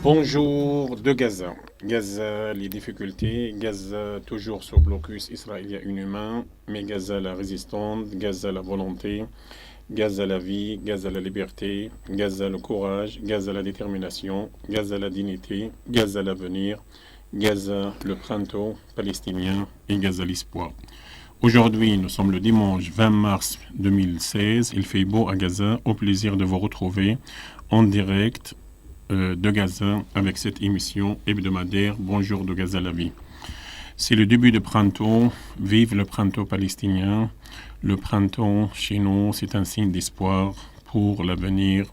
Bonjour de Gaza. Gaza, les difficultés. Gaza, toujours sur blocus israélien inhumain. Mais Gaza, la résistante. Gaza, la volonté. Gaza, la vie. Gaza, la liberté. Gaza, le courage. Gaza, la détermination. Gaza, la dignité. Gaza, l'avenir. Gaza, le printemps palestinien. Et Gaza, l'espoir. Aujourd'hui, nous sommes le dimanche 20 mars 2016. Il fait beau à Gaza. Au plaisir de vous retrouver en direct de Gaza avec cette émission hebdomadaire Bonjour de Gaza la vie. C'est le début de printemps, vive le printemps palestinien. Le printemps chez nous, c'est un signe d'espoir pour l'avenir,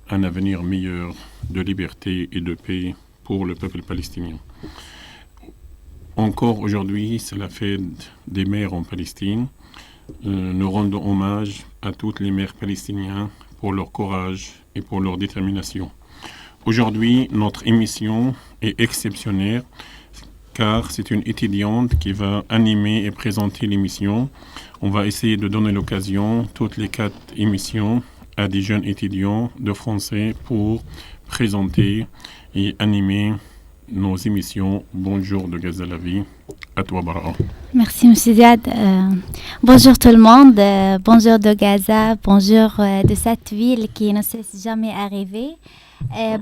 un avenir meilleur de liberté et de paix pour le peuple palestinien. Encore aujourd'hui, c'est la fête des mères en Palestine. Nous rendons hommage à toutes les mères palestiniennes pour leur courage et pour leur détermination. Aujourd'hui, notre émission est exceptionnelle car c'est une étudiante qui va animer et présenter l'émission. On va essayer de donner l'occasion, toutes les 4 émissions, à des jeunes étudiants de français pour présenter et animer nos émissions. Bonjour de Gaza la vie. À toi, Bara. Merci, M. Ziad. Bonjour tout le monde. Bonjour de Gaza. Bonjour de cette ville qui ne cesse jamais d'arriver.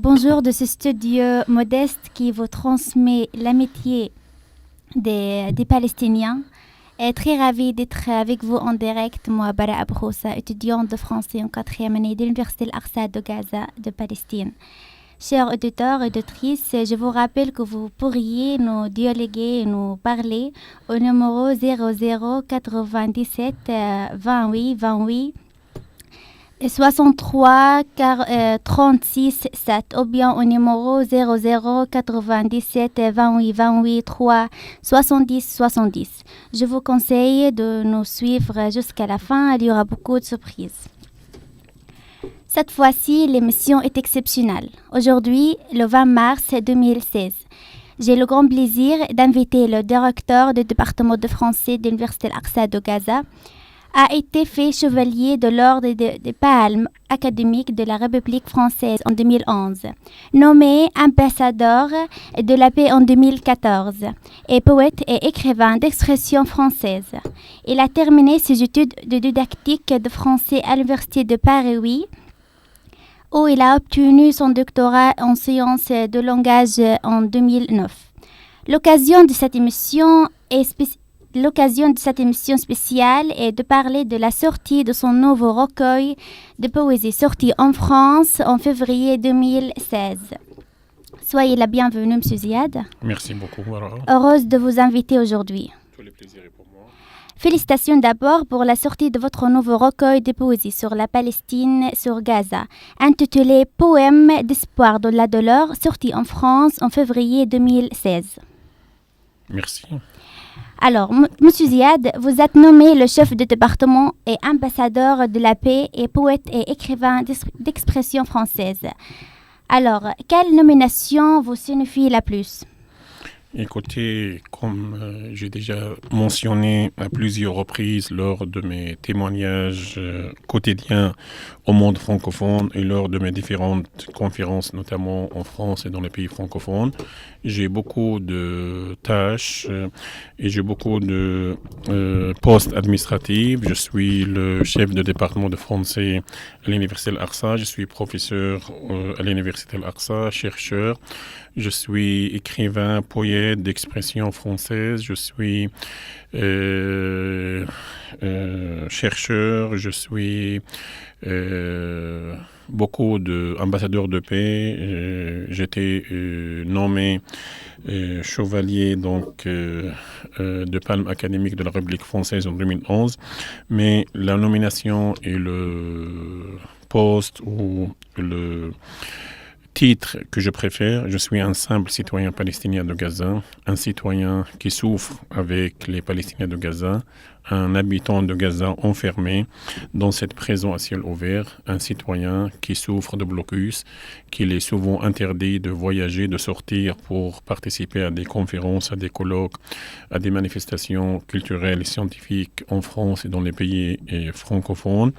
Bonjour de ce studio modeste qui vous transmet l'amitié des Palestiniens. Très ravie d'être avec vous en direct. Moi, Bara Abroussa, étudiante de français en 4e année de l'Université Al-Aqsa de Gaza, de Palestine. Chers auditeurs et auditrices, je vous rappelle que vous pourriez nous dialoguer et nous parler au numéro 00 97 28 28 63 36 7 ou bien au numéro 00 97 28 28 3 70 70. Je vous conseille de nous suivre jusqu'à la fin, il y aura beaucoup de surprises. Cette fois-ci, l'émission est exceptionnelle. Aujourd'hui, le 20 mars 2016, j'ai le grand plaisir d'inviter le directeur du département de français de l'Université Al-Aqsa de Gaza, a été fait chevalier de l'ordre des Palmes académiques de la République française en 2011, nommé ambassadeur de la paix en 2014 et poète et écrivain d'expression française. Il a terminé ses études de didactique de français à l'Université de Paris, où il a obtenu son doctorat en sciences de langage en 2009. L'occasion de cette émission spéciale est de parler de la sortie de son nouveau recueil de poésie sorti en France en février 2016. Soyez la bienvenue, M. Ziad. Merci beaucoup, Bara. Heureuse de vous inviter aujourd'hui. Tous les plaisirs pour moi. Félicitations d'abord pour la sortie de votre nouveau recueil de poésie sur la Palestine, sur Gaza, intitulé Poème d'espoir de la douleur, sorti en France en février 2016. Merci. Alors, M. Ziad, vous êtes nommé le chef de département et ambassadeur de la paix et poète et écrivain d'expression française. Alors, quelle nomination vous signifie la plus ? Écoutez, comme j'ai déjà mentionné à plusieurs reprises lors de mes témoignages quotidiens au monde francophone et lors de mes différentes conférences, notamment en France et dans les pays francophones, j'ai beaucoup de tâches et j'ai beaucoup de postes administratifs. Je suis le chef de département de français à l'Université Al-Aqsa, je suis professeur à l'Université Al-Aqsa, chercheur. Je suis écrivain, poète d'expression française, je suis chercheur, je suis beaucoup d'ambassadeurs de paix. J'étais nommé chevalier de Palme académique de la République française en 2011. Mais la nomination et le poste ou le titre que je préfère, je suis un simple citoyen palestinien de Gaza, un citoyen qui souffre avec les Palestiniens de Gaza, un habitant de Gaza enfermé dans cette prison à ciel ouvert, un citoyen qui souffre de blocus, qu'il est souvent interdit de voyager, de sortir pour participer à des conférences, à des colloques, à des manifestations culturelles et scientifiques en France et dans les pays francophones,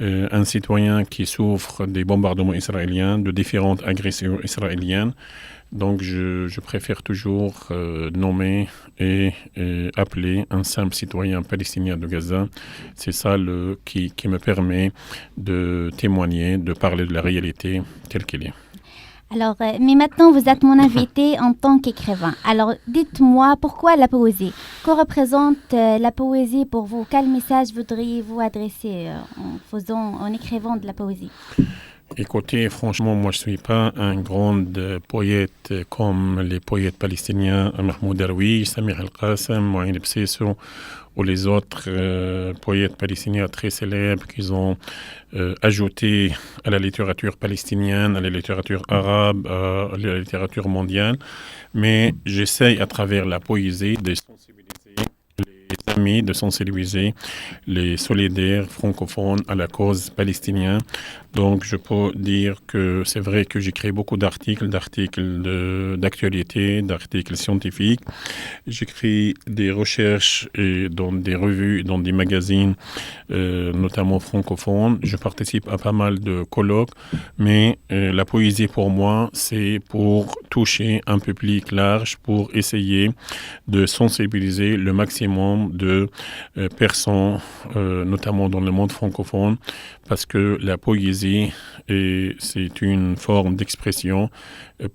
un citoyen qui souffre des bombardements israéliens, de différentes agressions israéliennes. Donc, je préfère toujours nommer et appeler un simple citoyen palestinien de Gaza. C'est ça qui me permet de témoigner, de parler de la réalité telle qu'elle est. Alors, mais maintenant, vous êtes mon invité en tant qu'écrivain. Alors, dites-moi, pourquoi la poésie? Que représente la poésie pour vous? Quel message voudriez-vous adresser en écrivant de la poésie? Écoutez, franchement, moi je ne suis pas un grand poète comme les poètes palestiniens Mahmoud Darwish, Samir Al-Qassem, Mouaïn Bsessou ou les autres poètes palestiniens très célèbres qu'ils ont ajouté à la littérature palestinienne, à la littérature arabe, à la littérature mondiale. Mais j'essaye à travers la poésie de sensibiliser les amis, de sensibiliser les solidaires francophones à la cause palestinienne. Donc, je peux dire que c'est vrai que j'écris beaucoup d'articles d'actualité, d'articles scientifiques. J'écris des recherches dans des revues, dans des magazines, notamment francophones. Je participe à pas mal de colloques, mais la poésie pour moi, c'est pour toucher un public large, pour essayer de sensibiliser le maximum de personnes, notamment dans le monde francophone, parce que la poésie, c'est une forme d'expression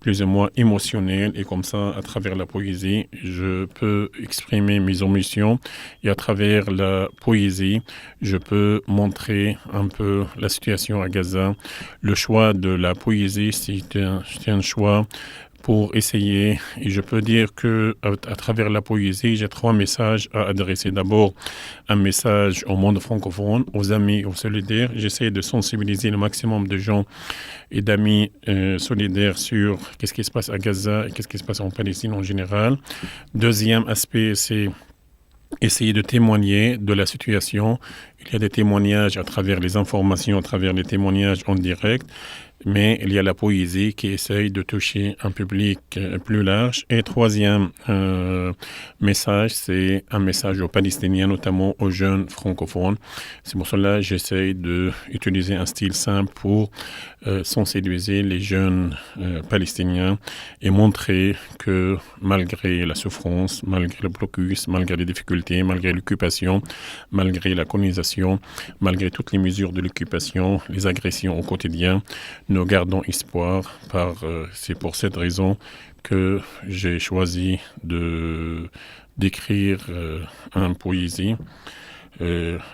plus ou moins émotionnelle, et comme ça, à travers la poésie, je peux exprimer mes émotions, et à travers la poésie, je peux montrer un peu la situation à Gaza. Le choix de la poésie, c'est un choix pour essayer, et je peux dire que à travers la poésie, j'ai 3 messages à adresser. D'abord, un message au monde francophone, aux amis, aux solidaires. J'essaie de sensibiliser le maximum de gens et d'amis solidaires sur qu'est-ce qui se passe à Gaza et qu'est-ce qui se passe en Palestine en général. Deuxième aspect, c'est essayer de témoigner de la situation. Il y a des témoignages à travers les informations, à travers les témoignages en direct. Mais il y a la poésie qui essaye de toucher un public plus large. Et troisième message, c'est un message aux Palestiniens, notamment aux jeunes francophones. C'est pour cela que j'essaye d'utiliser un style simple pour sensibiliser les jeunes Palestiniens et montrer que malgré la souffrance, malgré le blocus, malgré les difficultés, malgré l'occupation, malgré la colonisation, malgré toutes les mesures de l'occupation, les agressions au quotidien, nous gardons espoir. C'est pour cette raison que j'ai choisi d'écrire une poésie,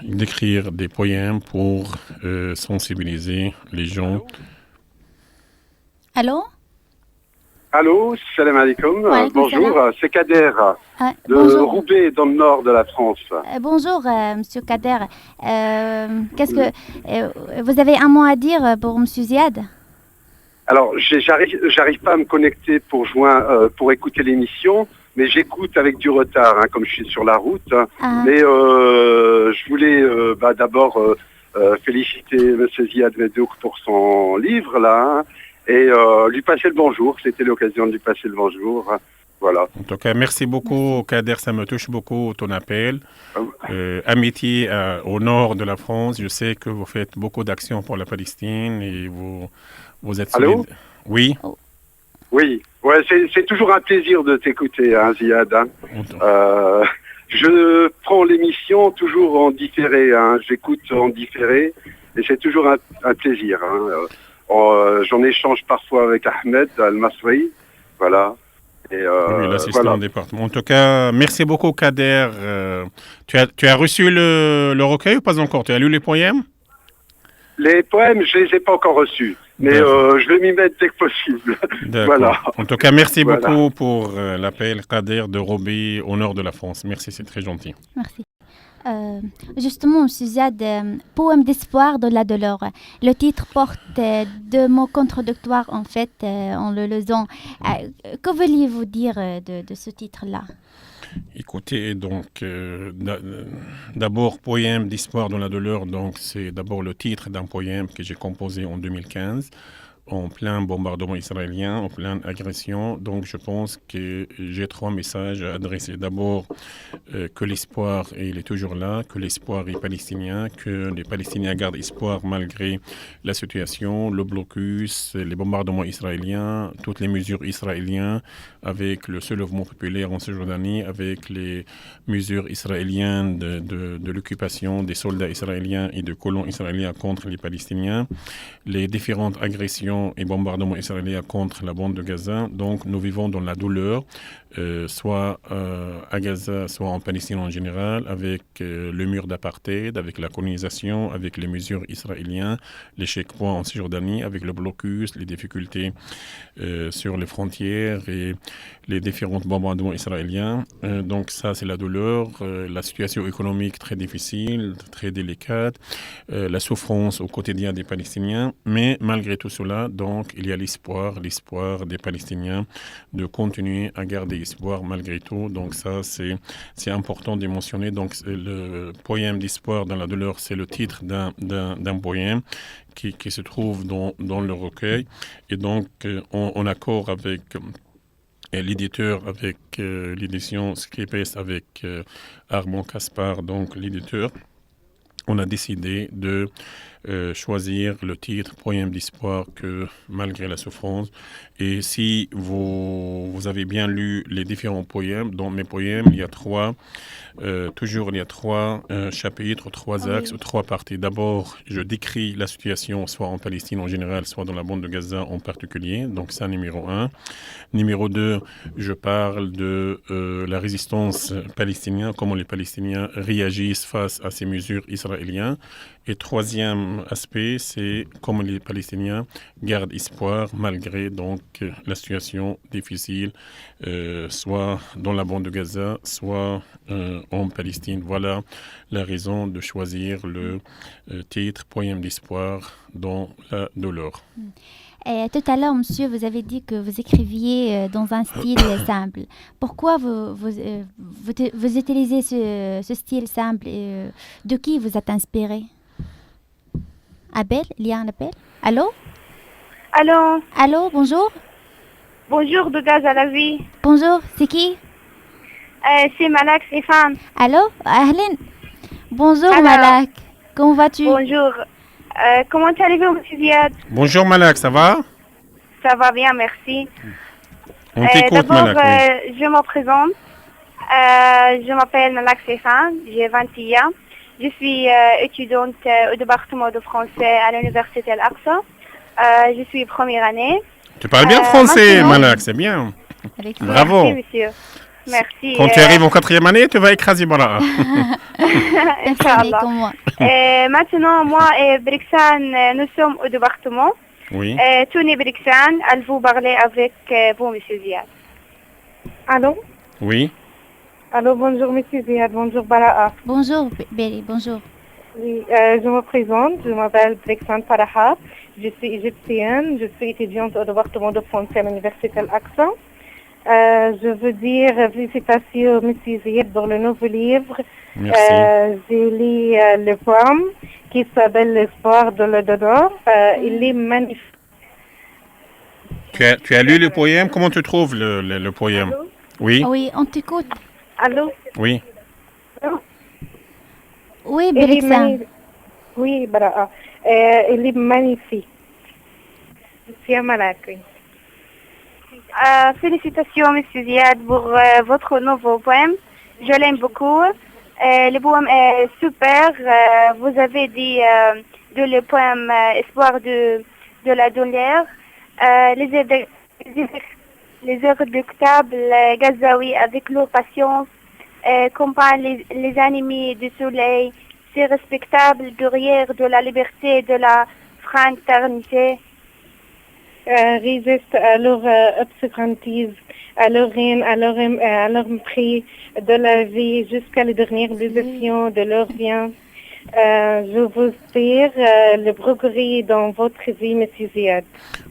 d'écrire des poèmes pour sensibiliser les gens. Allô? Allô, salam alaikum. Bonjour, c'est Kader de bonjour. Roubaix, dans le nord de la France. Bonjour, Monsieur Kader. Vous avez un mot à dire pour Monsieur Ziad? Alors, j'arrive pas à me connecter pour écouter l'émission, mais j'écoute avec du retard, comme je suis sur la route. Mais je voulais d'abord féliciter Monsieur Ziad Medouk pour son livre là. Et lui passer le bonjour, c'était l'occasion de lui passer le bonjour. Voilà. En tout cas, merci beaucoup, Kader, ça me touche beaucoup ton appel. Amitié au nord de la France, je sais que vous faites beaucoup d'actions pour la Palestine et vous êtes solidaire. Allô? Oui. Oui, ouais, c'est toujours un plaisir de t'écouter, Ziad. Je prends l'émission toujours en différé, j'écoute en différé, et c'est toujours un plaisir. J'en échange parfois avec Ahmed Al-Masri, voilà. Et oui, l'assistant département. En tout cas, merci beaucoup, Kader. Tu as reçu le recueil ou pas encore? Tu as lu les poèmes? Les poèmes, je les ai pas encore reçus, mais je vais m'y mettre dès que possible. Voilà. En tout cas, merci beaucoup pour l'appel, Kader de Roby au nord de la France. Merci, c'est très gentil. Merci. Justement, Suzade, poème d'espoir de la douleur. Le titre porte deux mots contradictoires en fait, en le lisant. Que vouliez-vous dire de ce titre-là? Écoutez, donc, d'abord, poème d'espoir dans la douleur, donc c'est d'abord le titre d'un poème que j'ai composé en 2015. En plein bombardement israélien, en pleine agression. Donc je pense que j'ai trois messages à adresser. D'abord, que l'espoir il est toujours là, que l'espoir est palestinien, que les Palestiniens gardent espoir malgré la situation, le blocus, les bombardements israéliens, toutes les mesures israéliennes avec le soulèvement populaire en Cisjordanie, avec les mesures israéliennes de l'occupation des soldats israéliens et de colons israéliens contre les Palestiniens, les différentes agressions et bombardements israéliens contre la bande de Gaza. Donc nous vivons dans la douleur, soit à Gaza, soit en Palestine en général, avec le mur d'apartheid, avec la colonisation, avec les mesures israéliennes, les checkpoints en Cisjordanie, avec le blocus, les difficultés sur les frontières et les différents bombardements israéliens. Donc ça, c'est la douleur, la situation économique très difficile, très délicate, la souffrance au quotidien des Palestiniens. Mais malgré tout cela, donc, il y a l'espoir des Palestiniens de continuer à garder espoir malgré tout. Donc ça, c'est important de mentionner. Donc le poème d'espoir dans la douleur, c'est le titre d'un poème qui se trouve dans le recueil. Et donc, en accord avec l'éditeur, avec l'édition Scripes, avec Armand Caspar, donc l'éditeur, on a décidé de choisir le titre Poème d'espoir que malgré la souffrance. Et si vous avez bien lu les différents poèmes, dans mes poèmes, il y a trois chapitres, trois axes, trois parties. D'abord, je décris la situation soit en Palestine en général, soit dans la bande de Gaza en particulier. Donc ça, numéro 1. Numéro 2, je parle de la résistance palestinienne, comment les Palestiniens réagissent face à ces mesures israéliennes. Et troisième aspect, c'est comment les Palestiniens gardent espoir malgré donc la situation difficile, soit dans la bande de Gaza, soit en Palestine. Voilà la raison de choisir le titre Poème d'espoir dans la douleur. Et tout à l'heure, monsieur, vous avez dit que vous écriviez dans un style simple. Pourquoi vous utilisez ce style simple et de qui vous êtes inspiré? Abel, il y a un appel? Allô? Allô? Allô, bonjour? Bonjour de Gaza la vie. Bonjour, c'est qui? C'est Malak Stéphane. Allô? Ahlen. Bonjour Alors, Malak, comment vas-tu? Bonjour. Comment allez-vous, monsieur Ziad? Bonjour Malak, ça va? Ça va bien, merci. On t'écoute, D'abord, Malak. Oui. je me présente. Je m'appelle Malak Stéphane, j'ai 21 ans. Je suis étudiante au département de français à l'université Al-Aqsa. Je suis première année. Tu parles bien français, Malak, c'est bien. Bravo. Merci, monsieur. Merci. Quand tu arrives en 4e année, tu vas écraser Bara. Inch'Allah. Comme moi. Maintenant, moi et Brixan, nous sommes au département. Oui. Tony Brixan, elle vous parler avec vous, monsieur Ziad. Allô? Oui. Allô, bonjour, monsieur Ziad, bonjour, Bara'a. Bonjour Béli, bonjour. Oui, je me présente, je m'appelle Brixan Faraha, je suis égyptienne, je suis étudiante au département de français à l'université Al-Aqsa. Je veux dire félicitations, monsieur Ziad, pour le nouveau livre. Merci. J'ai lu le poème qui s'appelle L'espoir de la douleur. Il est magnifique. Tu as lu le poème? Comment tu trouves le poème? Allô? Oui. Oui, on t'écoute. Allô? Oui. Oui, Il est Brixan. Oui, Bara'a. Il est magnifique. C'est un malak, oui. Félicitations, monsieur Ziad, pour votre nouveau poème. Je l'aime beaucoup. Le poème est super. Vous avez dit de le poème Espoir de la douleur. Les irréductibles Gazaouis avec leur patience comparent les ennemis du soleil c'est respectable derrière de la liberté et de la fraternité. Résiste à leur obscurantisme, à leur mépris de la vie jusqu'à la dernière décision de leur bien. Je vous dire le progrès dans votre vie, Monsieur Ziad.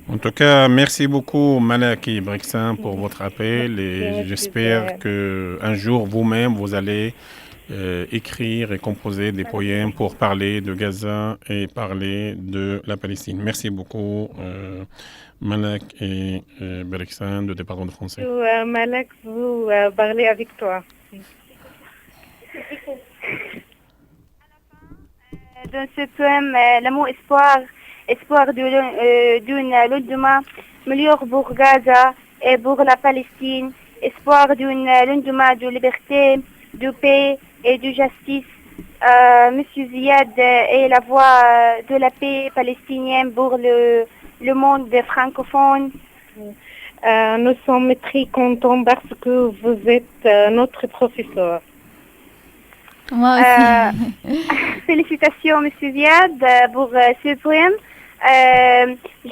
En tout cas, merci beaucoup Malaki Brexin pour votre appel et j'espère qu'un jour vous-même vous allez écrire et composer des poèmes pour parler de Gaza et parler de la Palestine. Merci beaucoup Malak et Brexin du département de français. Malak, vous parlez avec toi. Dans ce poème, le mot espoir d'une lendemain meilleur pour Gaza et pour la Palestine, espoir d'un lendemain de liberté, de paix et de justice. Monsieur Ziad est la voix de la paix palestinienne pour le monde francophone. Nous sommes très contents parce que vous êtes notre professeur. Moi aussi. Félicitations, Monsieur Ziad, pour ce poème.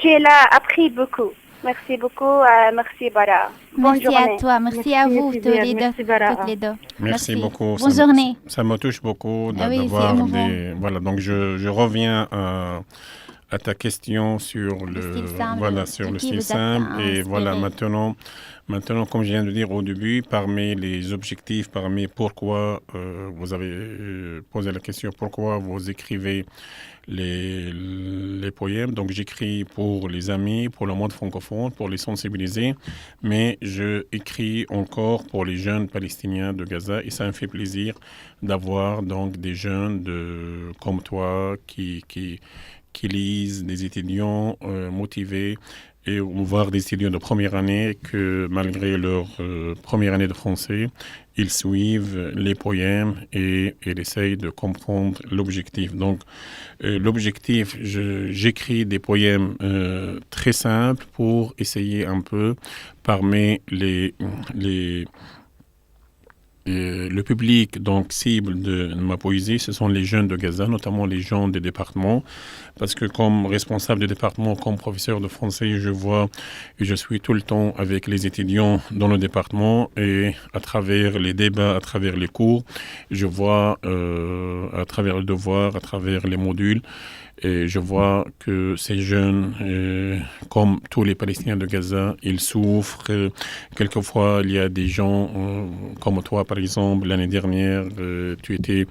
J'ai là appris beaucoup. Merci beaucoup. Merci, Bara. Bonne Merci journée. à toi. Merci à vous, toutes les deux. Merci beaucoup. Bonne journée. Ça me touche beaucoup Ah oui, d'avoir c'est des... Voilà, donc je reviens à ta question sur le style simple. Et voilà, maintenant, comme je viens de dire au début, parmi les objectifs, parmi pourquoi vous avez posé la question, pourquoi vous écrivez les poèmes. Donc j'écris pour les amis, pour le monde francophone, pour les sensibiliser, mais je écris encore pour les jeunes palestiniens de Gaza et ça me fait plaisir d'avoir donc des jeunes comme toi qui lisent, des étudiants motivés et voir des étudiants de première année que malgré leur première année de français, ils suivent les poèmes et essayent de comprendre l'objectif. Donc l'objectif, j'écris des poèmes très simples pour essayer un peu parmi le public donc cible de ma poésie, ce sont les jeunes de Gaza, notamment les gens des départements, parce que comme responsable de département, comme professeur de français, je vois et je suis tout le temps avec les étudiants dans le département et à travers les débats, à travers les cours, je vois à travers le devoir, à travers les modules, et je vois que ces jeunes, comme tous les Palestiniens de Gaza, ils souffrent. Quelquefois, il y a des gens comme toi, par exemple, l'année dernière, tu étais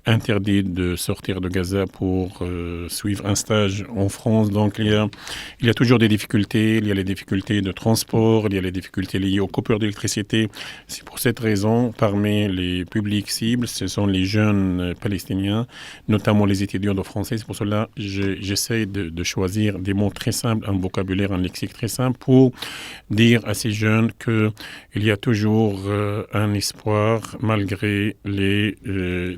interdit de sortir de Gaza pour suivre un stage en France. Donc, il y a toujours des difficultés. Il y a les difficultés de transport, il y a les difficultés liées aux coupures d'électricité. C'est pour cette raison, parmi les publics cibles, ce sont les jeunes Palestiniens, notamment les étudiants de français. C'est pour cela j'essaie de choisir des mots très simples, un vocabulaire, un lexique très simple pour dire à ces jeunes qu'il y a toujours un espoir malgré les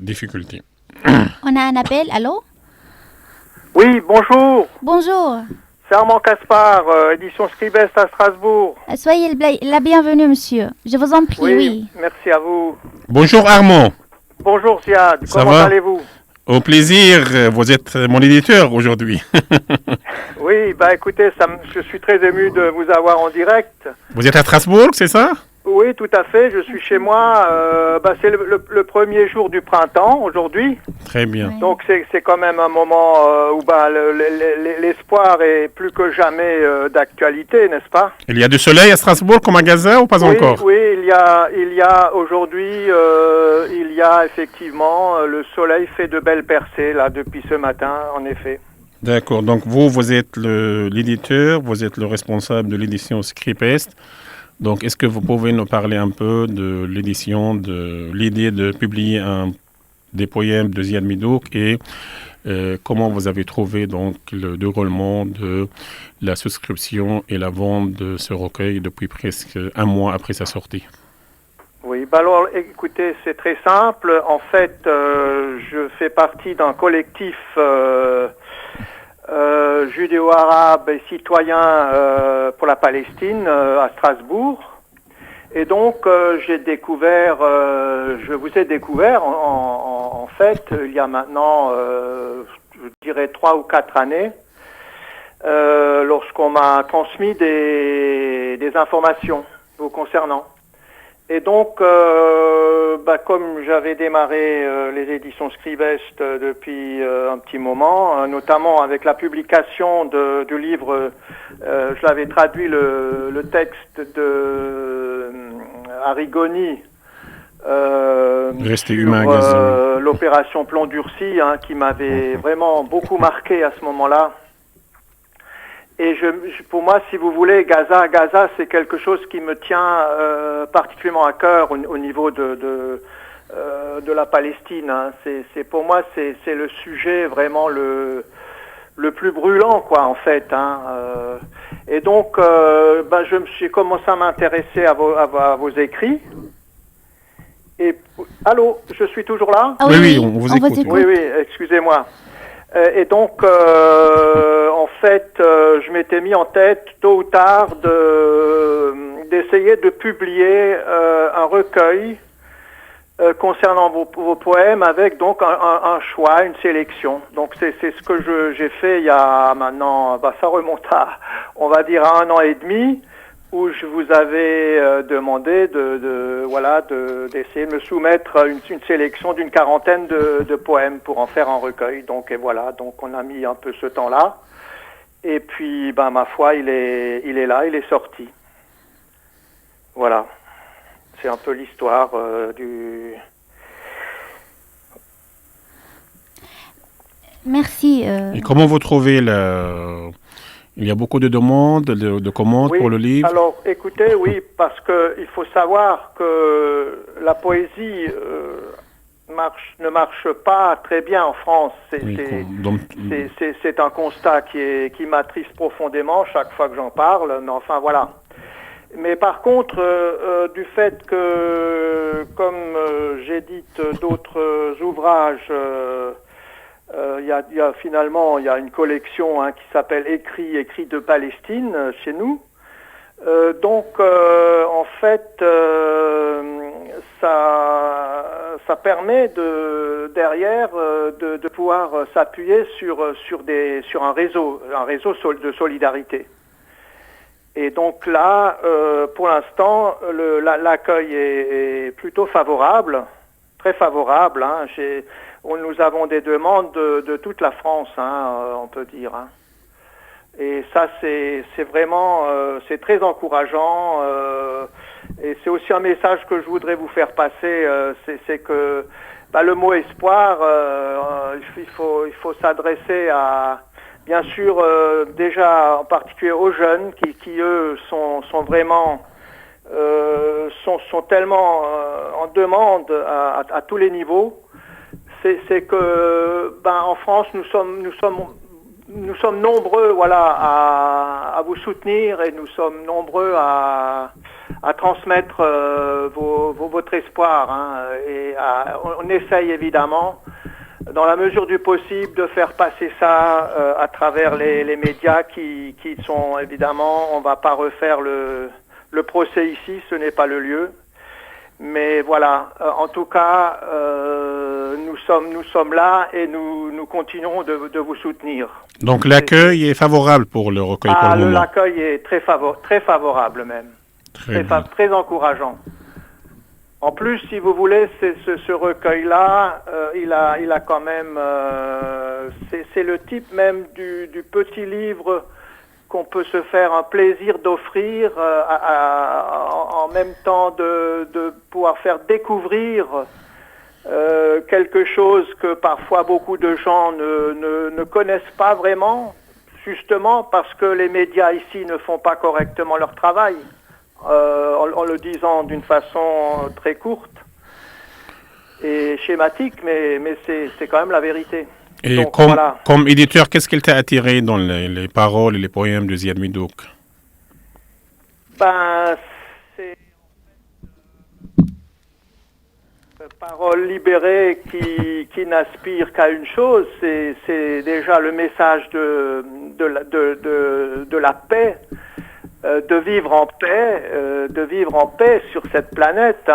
difficultés. On a un appel, allô? Oui, bonjour. Bonjour. C'est Armand Caspar, édition Scribest à Strasbourg. Soyez la bienvenue, monsieur. Je vous en prie, oui. Merci à vous. Bonjour Armand. Bonjour Ziad, comment allez-vous? Au plaisir, vous êtes mon éditeur aujourd'hui. Oui, écoutez, je suis très ému de vous avoir en direct. Vous êtes à Strasbourg, c'est ça? Oui, tout à fait, je suis chez moi. C'est le premier jour du printemps aujourd'hui. Très bien. Oui. Donc c'est quand même un moment où l'espoir est plus que jamais d'actualité, n'est-ce pas? Il y a du soleil à Strasbourg comme à Gaza ou pas encore? Oui, il y a aujourd'hui, il y a effectivement, le soleil fait de belles percées là depuis ce matin, en effet. D'accord, donc vous êtes l'éditeur, vous êtes le responsable de l'édition Scripest. Donc, est-ce que vous pouvez nous parler un peu de l'édition, de l'idée de publier des poèmes de Ziad Midouk et comment vous avez trouvé donc le déroulement de la souscription et la vente de ce recueil depuis presque un mois après sa sortie? Oui, alors écoutez, c'est très simple. En fait, je fais partie d'un collectif judéo-arabe et citoyen pour la Palestine à Strasbourg. Et donc, je vous ai découvert en En fait, il y a maintenant, je dirais 3 ou 4 années, lorsqu'on m'a transmis des informations vous concernant. Et donc, comme j'avais démarré les éditions Scribest depuis un petit moment, notamment avec la publication du livre, je l'avais traduit le texte de Arrigoni, Rester sur humain, l'opération Plomb durci, qui m'avait vraiment beaucoup marqué à ce moment-là. Et pour moi, si vous voulez, Gaza, c'est quelque chose qui me tient particulièrement à cœur au niveau de la Palestine. Pour moi, c'est le sujet vraiment le plus brûlant, quoi, en fait. Et donc, j'ai commencé à m'intéresser à vos écrits. Et allô, je suis toujours là? Ah oui, on vous écoute. Oui, excusez-moi. Et donc, en fait, je m'étais mis en tête, tôt ou tard, d'essayer de publier un recueil concernant vos poèmes, avec donc un choix, une sélection. Donc, c'est ce que j'ai fait il y a maintenant, ça remonte à, on va dire, à 1 an et demi, où je vous avais demandé d'essayer de me soumettre une sélection d'une 40aine de poèmes pour en faire un recueil. Donc, et voilà, donc on a mis un peu ce temps-là. Et puis, ma foi, il est là, il est sorti. Voilà. C'est un peu l'histoire du... Merci. Et comment vous trouvez Il y a beaucoup de demandes, de commandes pour le livre. Alors, écoutez, oui, parce qu'il faut savoir que la poésie ne marche pas très bien en France. C'est un constat qui m'attriste profondément chaque fois que j'en parle. Mais enfin, voilà. Mais par contre, du fait que, comme j'édite d'autres ouvrages, il y a finalement une collection qui s'appelle Écrits de Palestine chez nous. Donc en fait ça permet derrière de pouvoir s'appuyer sur un réseau de solidarité. Et donc là pour l'instant l'accueil est plutôt favorable, très favorable. Nous avons des demandes de toute la France, on peut dire. Et ça, c'est vraiment, c'est très encourageant. Et c'est aussi un message que je voudrais vous faire passer, c'est que le mot espoir, il faut s'adresser à, bien sûr, déjà en particulier aux jeunes qui eux sont vraiment sont tellement en demande à tous les niveaux. C'est que en France nous sommes nombreux à vous soutenir, et nous sommes nombreux à transmettre votre espoir, et on essaye évidemment dans la mesure du possible de faire passer ça à travers les médias qui sont évidemment, on va pas refaire le procès ici, ce n'est pas le lieu. Mais voilà, en tout cas, nous sommes là, et nous continuerons de vous soutenir. Donc l'accueil est favorable pour le recueil pour le moment. L'accueil est très favorable même, très encourageant. En plus, si vous voulez, ce recueil-là, il a quand même, c'est le type même du petit livre qu'on peut se faire un plaisir d'offrir, en même temps de pouvoir faire découvrir quelque chose que parfois beaucoup de gens ne connaissent pas vraiment, justement parce que les médias ici ne font pas correctement leur travail, en le disant d'une façon très courte et schématique, mais c'est quand même la vérité. Et donc, comme éditeur, qu'est-ce qui t'a attiré dans les paroles et les poèmes de Ziad Midouk? C'est paroles libérées qui n'aspirent qu'à une chose, c'est déjà le message de la paix, de vivre en paix sur cette planète.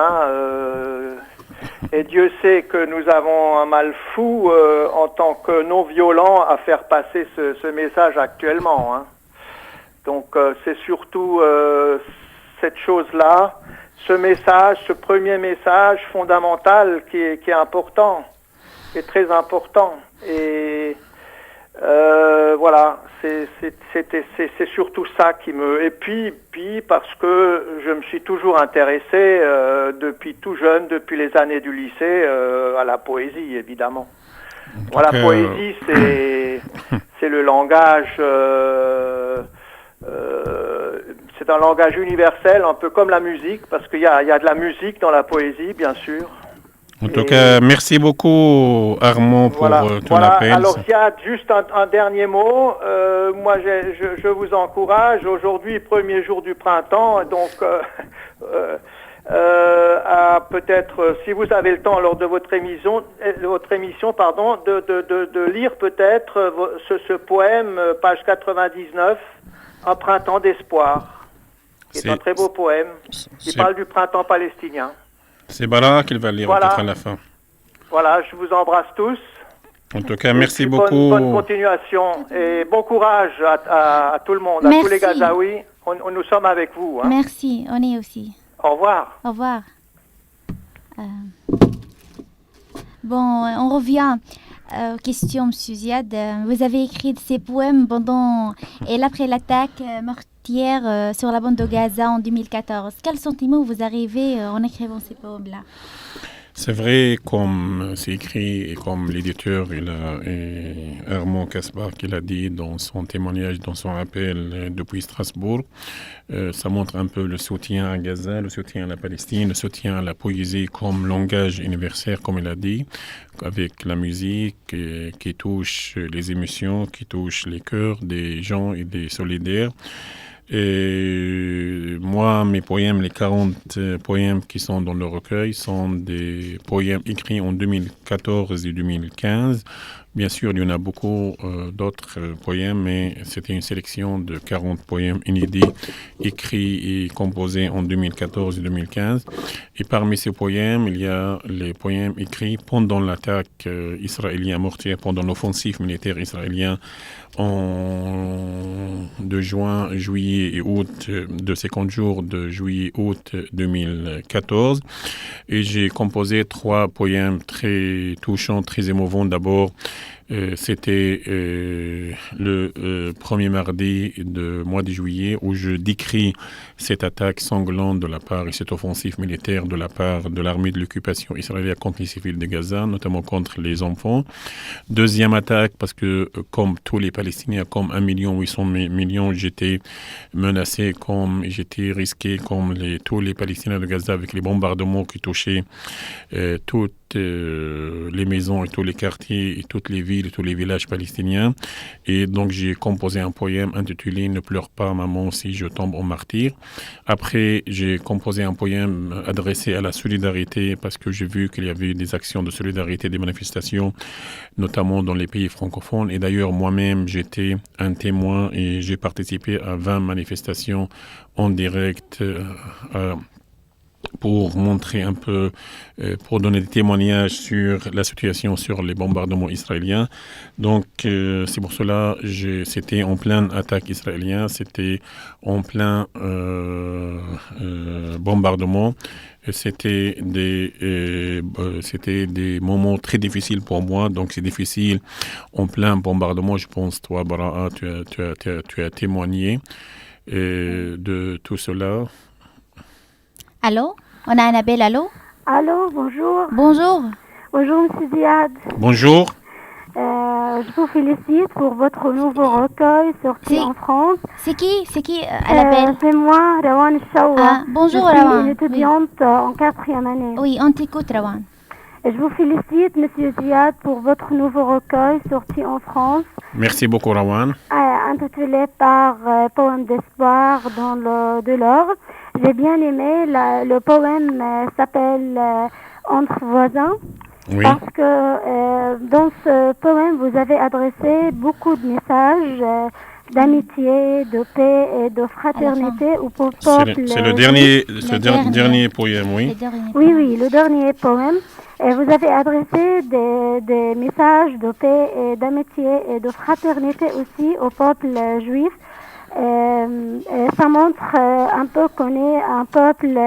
Et Dieu sait que nous avons un mal fou en tant que non-violents à faire passer ce message actuellement. Hein. Donc c'est surtout cette chose-là, ce message, ce premier message fondamental qui est important, qui est très important. Et voilà, c'est surtout ça qui me... Et puis parce que je me suis toujours intéressé depuis tout jeune, depuis les années du lycée, à la poésie, évidemment. Voilà, la poésie, c'est le langage... c'est un langage universel, un peu comme la musique, parce qu'il y a de la musique dans la poésie, bien sûr. En tout cas, merci beaucoup Armand pour ton appel. Alors il y a juste un dernier mot. Moi, je vous encourage. Aujourd'hui, premier jour du printemps, donc à peut-être, si vous avez le temps lors de votre émission, de lire peut-être ce poème, page 99, Un printemps d'espoir, qui est un très beau poème, qui parle du printemps palestinien. C'est Bara qu'il va lire peut-être à la fin. Voilà, je vous embrasse tous. En tout cas, merci beaucoup. Bonne continuation et bon courage à tout le monde, à tous les Gazaouis. Nous sommes avec vous. Hein. Merci, on est aussi. Au revoir. Au revoir. Bon, on revient aux questions, M. Ziad. Vous avez écrit ces poèmes pendant et après l'attaque meurtrière sur la bande de Gaza en 2014. Quel sentiment vous arrivez en écrivant ces poèmes-là? C'est vrai, comme c'est écrit et comme l'éditeur Armand Kasbah qui l'a dit dans son témoignage, dans son appel depuis Strasbourg, ça montre un peu le soutien à Gaza, le soutien à la Palestine, le soutien à la poésie comme langage universel, comme il a dit, avec la musique qui touche les émotions, qui touche les cœurs des gens et des solidaires. Et moi, mes poèmes, les 40 poèmes qui sont dans le recueil sont des poèmes écrits en 2014 et 2015. Bien sûr, il y en a beaucoup d'autres poèmes, mais c'était une sélection de 40 poèmes inédits écrits et composés en 2014 et 2015. Et parmi ces poèmes, il y a les poèmes écrits pendant l'attaque israélienne mortière, pendant l'offensive militaire israélienne de juillet et août, de 50 jours de juillet-août 2014. Et j'ai composé 3 poèmes très touchants, très émouvants. D'abord, c'était le premier mardi du mois de juillet où je décris cette attaque sanglante de la part et cette offensive militaire de la part de l'armée de l'occupation israélienne contre les civils de Gaza, notamment contre les enfants. Deuxième attaque, parce que comme tous les Palestiniens, comme 1,8 million, j'étais menacé, comme j'étais risqué, comme tous les Palestiniens de Gaza avec les bombardements qui touchaient toutes les maisons et tous les quartiers et toutes les villes et tous les villages palestiniens. Et donc j'ai composé un poème intitulé « Ne pleure pas maman si je tombe en martyr ». Après j'ai composé un poème adressé à la solidarité parce que j'ai vu qu'il y avait des actions de solidarité, des manifestations, notamment dans les pays francophones. Et d'ailleurs moi-même j'étais un témoin et j'ai participé à 20 manifestations en direct pour montrer un peu, pour donner des témoignages sur la situation, sur les bombardements israéliens. Donc, c'est pour cela, c'était en pleine attaque israélienne, c'était en plein bombardement. C'était des moments très difficiles pour moi. Donc, c'est difficile en plein bombardement. Je pense, toi, Bara, tu as témoigné de tout cela. Allô? On a un appel, allô? Allô, bonjour. Bonjour. Bonjour, M. Ziad. Bonjour. Je vous félicite pour votre nouveau recueil sorti en France. C'est qui à l'appel? C'est moi, Rawan Chaoua. Bonjour, je suis Rawan. une étudiante en 4e année. Oui, on t'écoute, Rawan. Je vous félicite, M. Ziad, pour votre nouveau recueil sorti en France. Merci beaucoup, Rawan. Intitulé par Poème d'espoir dans de l'or. J'ai bien aimé, le poème s'appelle Entre voisins. Oui. Parce que dans ce poème, vous avez adressé beaucoup de messages d'amitié, de paix et de fraternité au peuple. C'est le dernier poème, oui. Oui, le dernier poème. Et vous avez adressé des messages de paix et d'amitié et de fraternité aussi au peuple juif. Et ça montre un peu qu'on est un peuple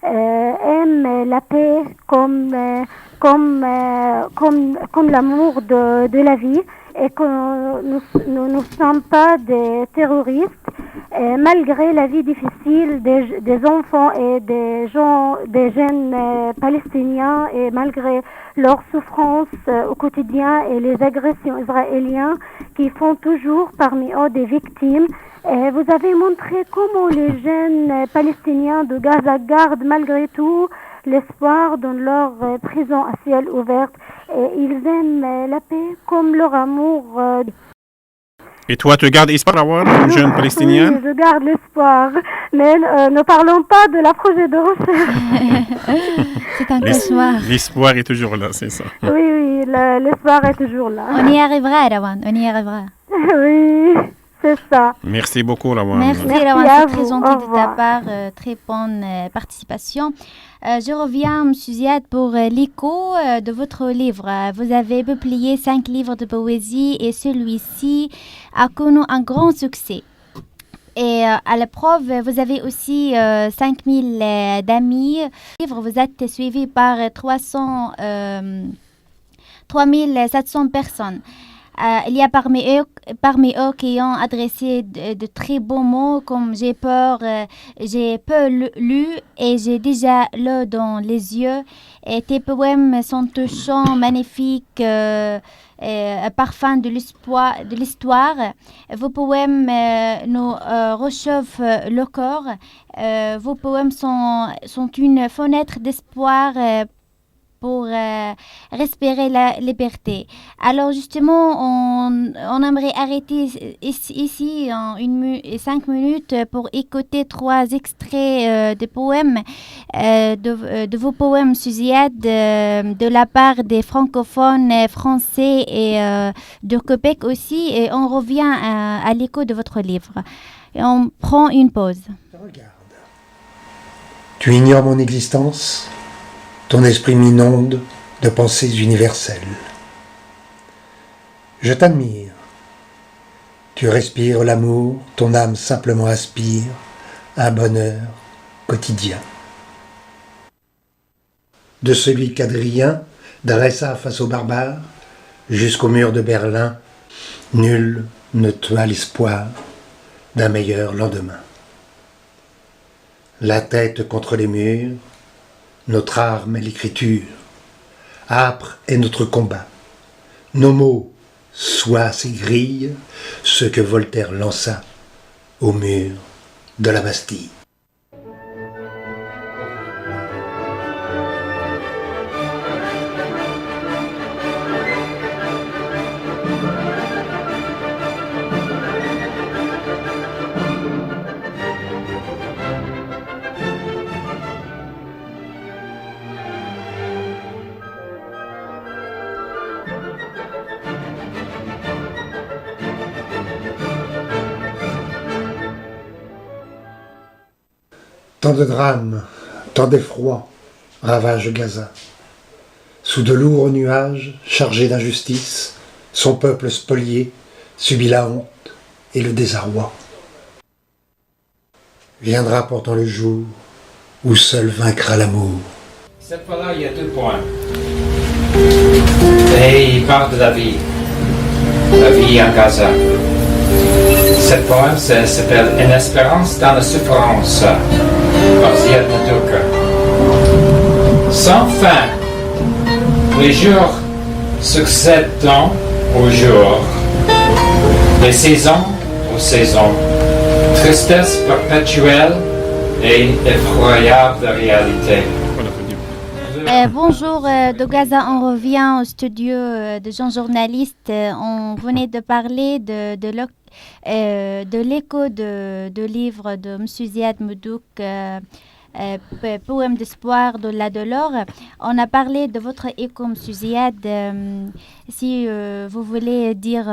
aime la paix comme l'amour de la vie, et que nous ne sommes pas des terroristes. Et malgré la vie difficile des enfants et des jeunes palestiniens, et malgré leur souffrance au quotidien et les agressions israéliennes qui font toujours parmi eux des victimes, et vous avez montré comment les jeunes palestiniens de Gaza gardent malgré tout l'espoir dans leur prison à ciel ouvert, et ils aiment la paix comme leur amour. Et toi, tu gardes espoir d'avoir une jeune palestinienne? Oui, je garde l'espoir, mais ne parlons pas de la projet de recherche. C'est un cauchemar. L'espoir est toujours là, c'est ça. Oui, l'espoir est toujours là. On y arrivera, Rawan, on y arrivera. Oui, c'est ça. Merci beaucoup, Rawan. Merci, Rawan, c'est très gentil de ta part, très bonne participation. Je reviens, M. Ziad, pour l'écho de votre livre. Vous avez publié 5 livres de poésie et celui-ci a connu un grand succès. Et à la preuve, vous avez aussi 5000 d'amis. Vous êtes suivi par 3700 personnes. Il y a parmi eux qui ont adressé de très beaux mots comme j'ai peur, j'ai peu lu et j'ai déjà l'eau dans les yeux. Et tes poèmes sont touchants, magnifiques, parfums de l'histoire. Vos poèmes nous réchauffent le corps. Vos poèmes sont une fenêtre d'espoir pour respirer la liberté. Alors justement, on aimerait arrêter ici en 5 minutes pour écouter 3 extraits de poèmes, de vos poèmes, Ziad, de la part des francophones français et de Québec aussi, et on revient à l'écho de votre livre. Et on prend une pause. Regarde. Tu ignores mon existence? Ton esprit m'inonde de pensées universelles. Je t'admire. Tu respires l'amour, ton âme simplement aspire un bonheur quotidien. De celui qu'Adrien dressa face aux barbares, jusqu'au mur de Berlin, nul ne tua l'espoir d'un meilleur lendemain. La tête contre les murs, notre arme est l'écriture, âpre est notre combat. Nos mots soient ces grilles, ce que Voltaire lança au mur de la Bastille. Tant de drames, tant d'effroi ravagent Gaza. Sous de lourds nuages chargés d'injustice, son peuple spolié subit la honte et le désarroi. Viendra pourtant le jour où seul vaincra l'amour. Cette fois-là, il y a 2 points. Et il parle de la vie en Gaza. Cette poème s'appelle Une espérance dans la souffrance, par Ziad Madouk. Sans fin, les jours succédant aux jours, les saisons aux saisons, tristesse perpétuelle et effroyable réalité. Bonjour de Gaza, on revient au studio de jeunes journalistes. On venait de parler de l'écho de livre de M. Ziad Madouk, Poème d'espoir de la Delors. On a parlé de votre écho, M. Ziad. Si vous voulez dire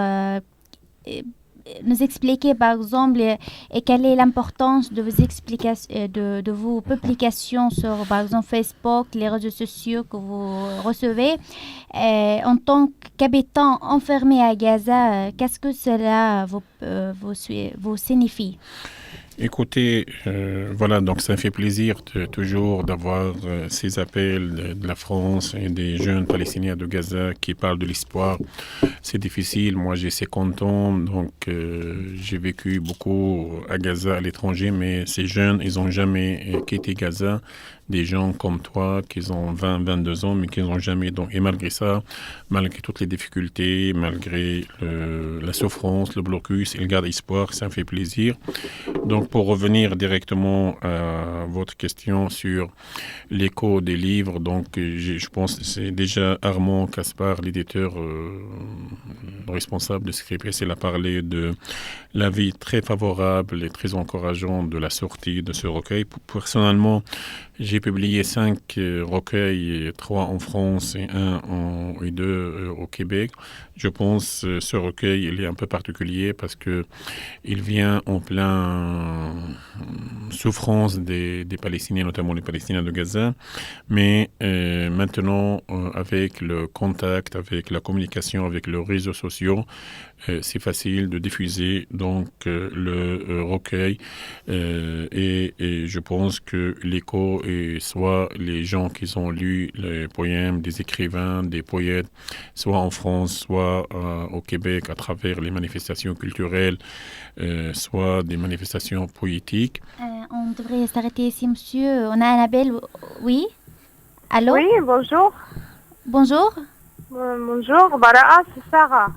nous expliquer, par exemple, et quelle est l'importance de vos explications, de vos publications sur, par exemple, Facebook, les réseaux sociaux que vous recevez. En tant qu'habitant enfermé à Gaza, qu'est-ce que cela vous signifie? Écoutez, voilà, donc ça me fait plaisir toujours d'avoir ces appels de la France et des jeunes Palestiniens de Gaza qui parlent de l'espoir. C'est difficile, moi j'ai 50 ans, donc j'ai vécu beaucoup à Gaza, à l'étranger, mais ces jeunes, ils n'ont jamais quitté Gaza. Des gens comme toi qui ont 20, 22 ans, mais qui n'ont jamais... Donc, et malgré ça, malgré toutes les difficultés, malgré la souffrance, le blocus, ils gardent espoir, ça me fait plaisir. Donc, pour revenir directement à votre question sur l'écho des livres, donc je pense que c'est déjà Armand Kaspar, l'éditeur responsable de Scripes, il a parlé de l'avis très favorable et très encourageant de la sortie de ce recueil. Personnellement, j'ai publié 5 recueils, 3 en France et 2 au Québec. Je pense que ce recueil il est un peu particulier parce que il vient en plein souffrance des Palestiniens, notamment les Palestiniens de Gaza. Mais maintenant, avec le contact, avec la communication, avec les réseaux sociaux, c'est facile de diffuser donc le recueil et je pense que l'écho est soit les gens qui ont lu les poèmes des écrivains, des poètes, soit en France, soit au Québec à travers les manifestations culturelles, soit des manifestations poétiques. On devrait s'arrêter ici, monsieur. On a un appel. Oui? Allô? Oui, bonjour. Bonjour. Bonjour, Baraa, c'est Sarah.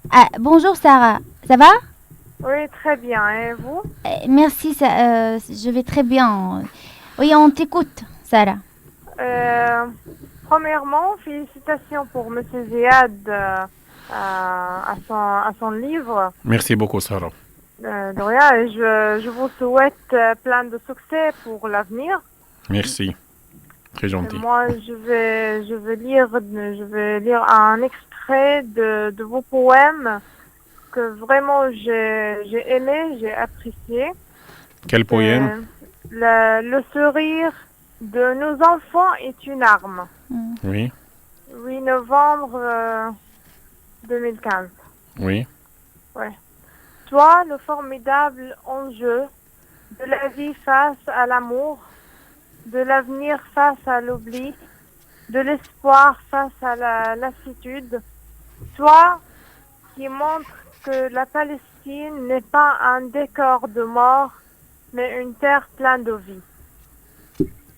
Ah, bonjour Sarah, ça va? Oui, très bien. Et vous? Merci, je vais très bien. Oui, on t'écoute, Sarah. Premièrement, félicitations pour M. Ziad à son livre. Merci beaucoup, Sarah. De rien, et je vous souhaite plein de succès pour l'avenir. Merci, très gentil. Et moi, je vais lire un extrait de vos poèmes que vraiment j'ai aimé, j'ai apprécié. Quel poème? Le sourire de nos enfants est une arme. Oui. 8 novembre 2015. Oui. Ouais. Toi, le formidable enjeu de la vie face à l'amour, de l'avenir face à l'oubli, de l'espoir face à la lassitude. Toi qui montre que la Palestine n'est pas un décor de mort, mais une terre pleine de vie.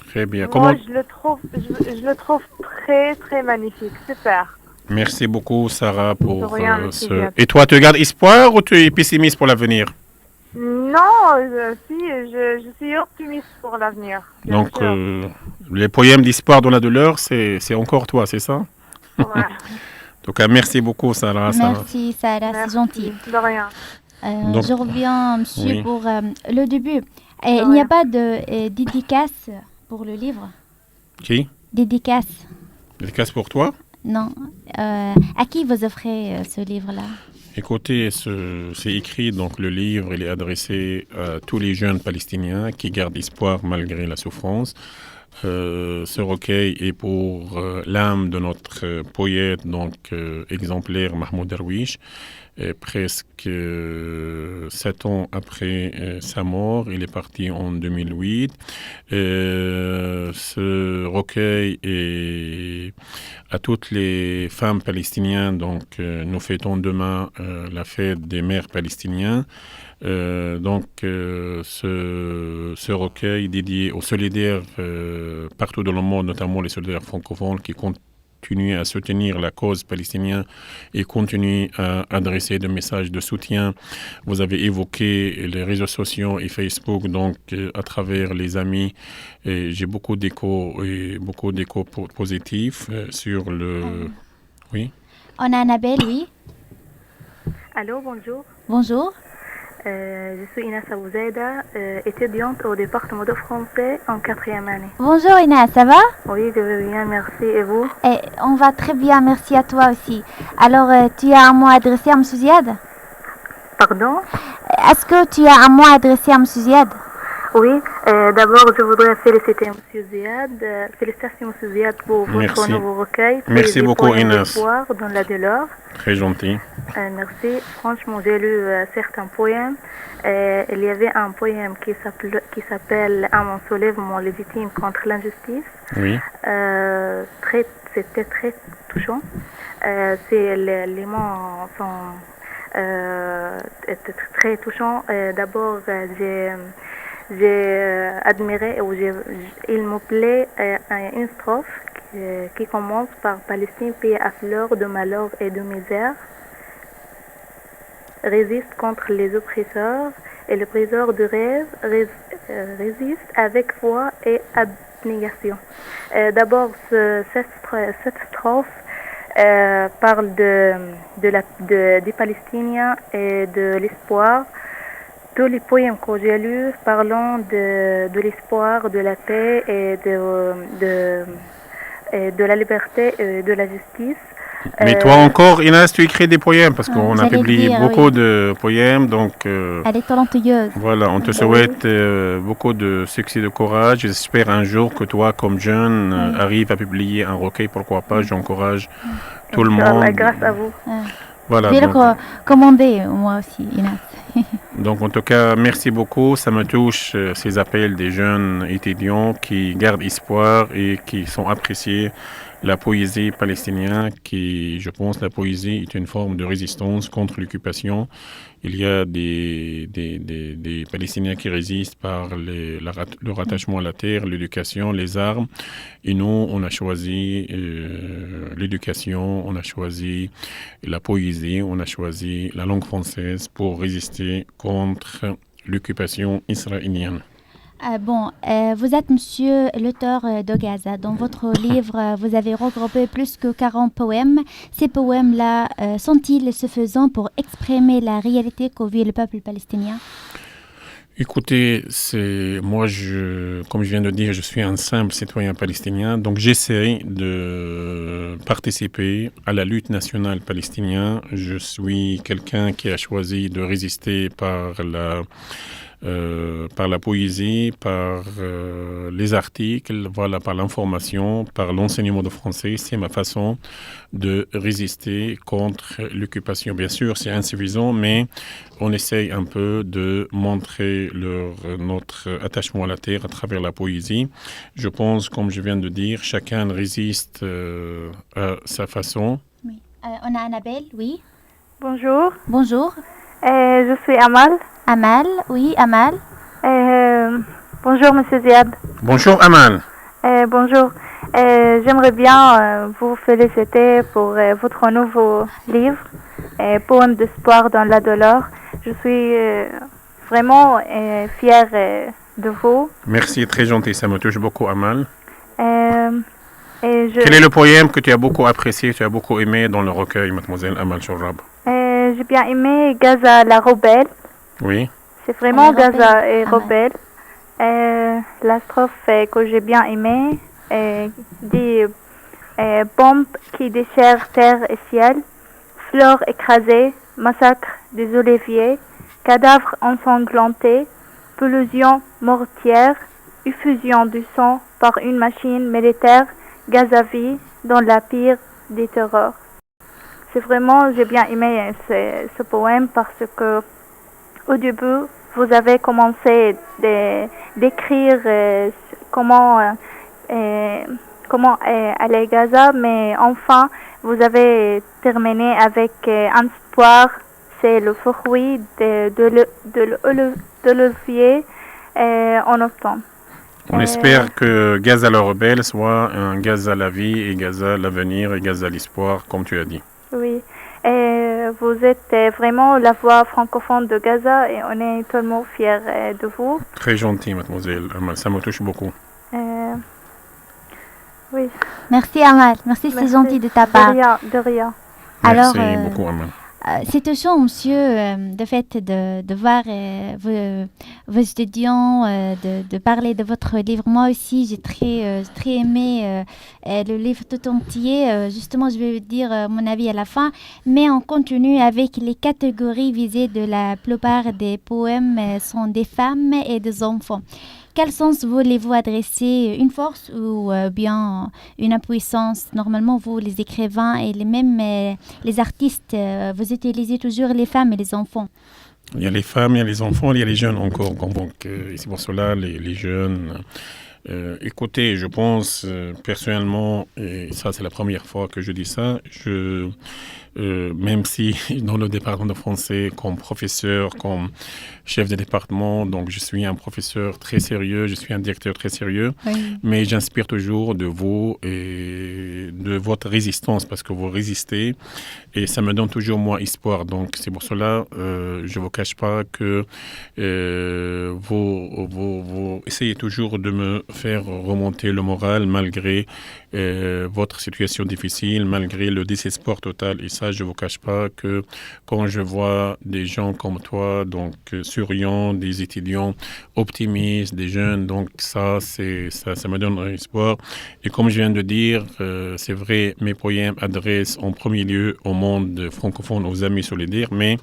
Très bien. Moi, je le trouve très, très magnifique. Super. Merci beaucoup, Sarah, pour ce... Et toi, tu gardes espoir ou tu es pessimiste pour l'avenir? Non, je suis optimiste pour l'avenir. Donc, les poèmes d'espoir dans la douleur, c'est encore toi, c'est ça? Ouais. Donc, merci beaucoup, Sarah. Merci, Sarah, c'est gentil. De rien. Donc, je reviens, monsieur, pour le début. Il n'y a pas de dédicace pour le livre? Qui? Dédicace. Dédicace pour toi? Non. À qui vous offrez ce livre-là? Écoutez, c'est écrit, donc le livre il est adressé à tous les jeunes Palestiniens qui gardent espoir malgré la souffrance. Ce recueil est pour l'âme de notre poète, donc exemplaire Mahmoud Darwish. Presque 7 ans après sa mort, il est parti en 2008. Ce recueil est à toutes les femmes palestiniennes, donc nous fêtons demain la fête des mères palestiniennes. Donc ce recueil dédié aux solidaires partout dans le monde, notamment les solidaires francophones qui continuent à soutenir la cause palestinienne et continuent à adresser des messages de soutien. Vous avez évoqué les réseaux sociaux et Facebook, donc à travers les amis, j'ai beaucoup d'échos positifs sur le... Oui. On a Annabelle, oui. Allô, bonjour. Bonjour. Je suis Inès Abouzeda, étudiante au département de français en 4e année. Bonjour Inès, ça va? Oui, je vais bien, merci. Et vous? On va très bien, merci à toi aussi. Alors, tu as un mot adressé à M. Ziad? Pardon? Est-ce que tu as un mot adressé à M. Ziad? Oui, d'abord je voudrais féliciter M. Ziad. Félicitations M. Ziad pour votre nouveau recueil. Merci beaucoup Inès. Dans la Delors. Très gentil. Merci. Franchement, j'ai lu certains poèmes. Il y avait un poème qui s'appelle « À mon soulèvement légitime contre l'injustice ». Oui. C'était très touchant. Les mots sont très touchants. D'abord, j'ai admiré, il me plaît une strophe qui commence par Palestine, pays à fleur de malheur et de misère, résiste contre les oppresseurs, et le briseur de rêve résiste avec foi et abnégation. D'abord, cette strophe parle des Palestiniens et de l'espoir. Tous les poèmes que j'ai lus parlant de l'espoir, de la paix et de la liberté et de la justice. Mais toi encore, Inès, tu écris des poèmes parce qu'on a publié beaucoup de poèmes. Donc, elle est talentueuse. Voilà, on te souhaite beaucoup de succès, de courage. J'espère un jour que toi, comme jeune, arrives à publier un recueil. Pourquoi pas, j'encourage tout le monde. Grâce à vous. Voilà, je vais le commander, moi aussi, Inès. Donc, en tout cas, merci beaucoup. Ça me touche, ces appels des jeunes étudiants qui gardent espoir et qui sont appréciés. La poésie palestinienne, qui, je pense, la poésie est une forme de résistance contre l'occupation. Il y a des Palestiniens qui résistent par le rattachement à la terre, l'éducation, les armes. Et nous, on a choisi l'éducation, on a choisi la poésie, on a choisi la langue française pour résister contre l'occupation israélienne. Vous êtes monsieur l'auteur de Gaza. Dans votre livre, vous avez regroupé plus que 40 poèmes. Ces poèmes-là sont-ils suffisants pour exprimer la réalité que vit le peuple palestinien? Écoutez, moi, comme je viens de dire, je suis un simple citoyen palestinien, donc j'essaie de participer à la lutte nationale palestinienne. Je suis quelqu'un qui a choisi de résister par la poésie, par les articles, voilà, par l'information, par l'enseignement de français. C'est ma façon de résister contre l'occupation. Bien sûr, c'est insuffisant, mais on essaye un peu de montrer notre attachement à la terre à travers la poésie. Je pense, comme je viens de dire, chacun résiste à sa façon. Oui. On a Annabelle, oui. Bonjour. Bonjour. Je suis Amal. Amal, oui, Amal. Bonjour, Monsieur Ziad. Bonjour, Amal. Bonjour. J'aimerais bien vous féliciter pour votre nouveau livre, Poèmes d'espoir dans la douleur. Je suis vraiment fière de vous. Merci, très gentil, ça me touche beaucoup, Amal. Quel est le poème que tu as beaucoup apprécié, tu as beaucoup aimé dans le recueil, mademoiselle Amal Chourab? J'ai bien aimé Gaza la rebelle. Oui. C'est vraiment Gaza et rebelle. La strophe que j'ai bien aimée dit bombes qui déchirent terre et ciel, fleurs écrasées, massacre des oliviers, cadavres ensanglantés, pollution mortière, effusion du sang par une machine militaire, Gaza vit dans la pire des terreurs. C'est vraiment, j'ai bien aimé ce poème parce que au début, vous avez commencé d'écrire comment aller à Gaza, mais enfin, vous avez terminé avec un espoir. C'est le fruit de l'olivier en automne. On espère que Gaza la rebelle soit un Gaza la vie et Gaza l'avenir et Gaza l'espoir, comme tu as dit. Oui. Vous êtes vraiment la voix francophone de Gaza et on est tellement fiers de vous. Très gentil, mademoiselle Amal, ça me touche beaucoup. Oui. Merci Amal, merci, c'est gentil de ta part. De rien. Merci beaucoup Amal. C'est touchant, monsieur, de fait de voir vos étudiants, de parler de votre livre. Moi aussi, j'ai très aimé le livre tout entier. Justement, je vais dire mon avis à la fin. Mais on continue avec les catégories visées de la plupart des poèmes sont des femmes et des enfants. Quel sens voulez-vous adresser? Une force ou bien une impuissance? Normalement, vous, les écrivains et les artistes, vous utilisez toujours les femmes et les enfants. Il y a les femmes, il y a les enfants, il y a les jeunes encore. Donc, c'est pour cela, les jeunes... écoutez, je pense personnellement, et ça c'est la première fois que je dis ça, même si dans le département de français, comme professeur, comme chef de département, donc je suis un professeur très sérieux, je suis un directeur très sérieux, oui. Mais j'inspire toujours de vous et de votre résistance parce que vous résistez et ça me donne toujours moi espoir. Donc c'est pour cela, je ne vous cache pas que vous essayez toujours de me faire remonter le moral malgré votre situation difficile, malgré le désespoir total. Et ça, je ne vous cache pas que quand je vois des gens comme toi, donc souriants, des étudiants optimistes, des jeunes, donc ça me donne un espoir. Et comme je viens de dire, c'est vrai, mes poèmes adressent en premier lieu au monde francophone, aux amis solidaires, mais